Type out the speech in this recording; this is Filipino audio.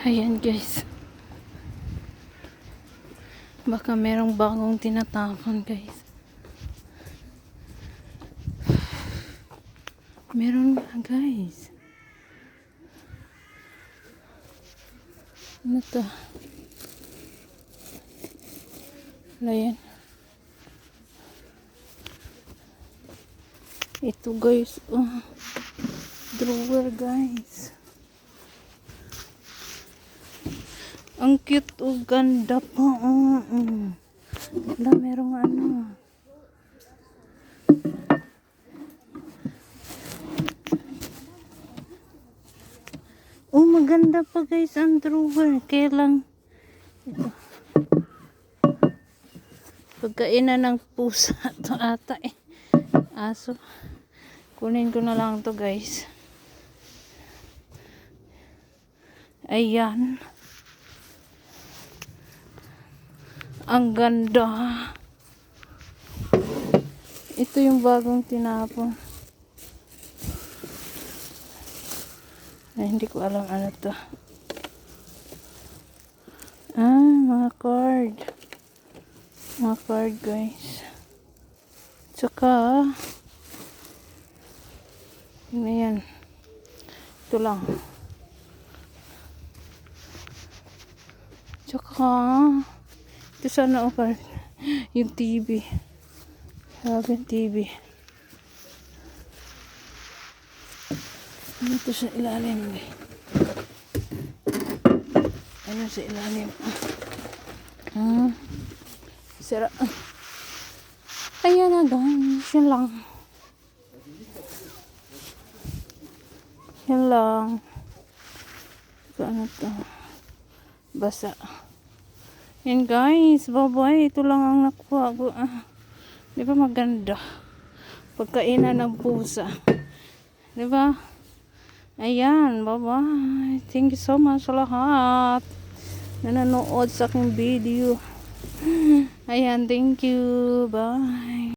Ayan guys. Baka merong bagong tinatapon guys. Meron na guys. Ano to? Ayan. Ito guys. Oh. Drawer guys. Ang cute o ganda pa. Wala, merong ano. Oh, maganda pa guys ang drawer. Kaya lang ito. Pagkainan ng pusa to ata eh. Aso. Kunin ko na lang to guys. Ayan. Ang ganda. Ito yung bagong tinapon. Ay, hindi ko alam ano to. Mga card. Mga card guys. Tsaka yan. Ito lang. Tsaka ito sana o card. Yung TV. Sabi yung TV. Ano ito sa ilalim eh. Ano sa ilalim? Sira. Ayan na guys. Yan lang. Yan lang. Ano to? Basa. Yan guys. Bye bye. Ito lang ang nakuha ko. Di ba maganda? Pagkainan ng pusa. Di ba? Ayan. Bye bye. Thank you so much sa lahat na nanood sa aking video. Ayan. Thank you. Bye.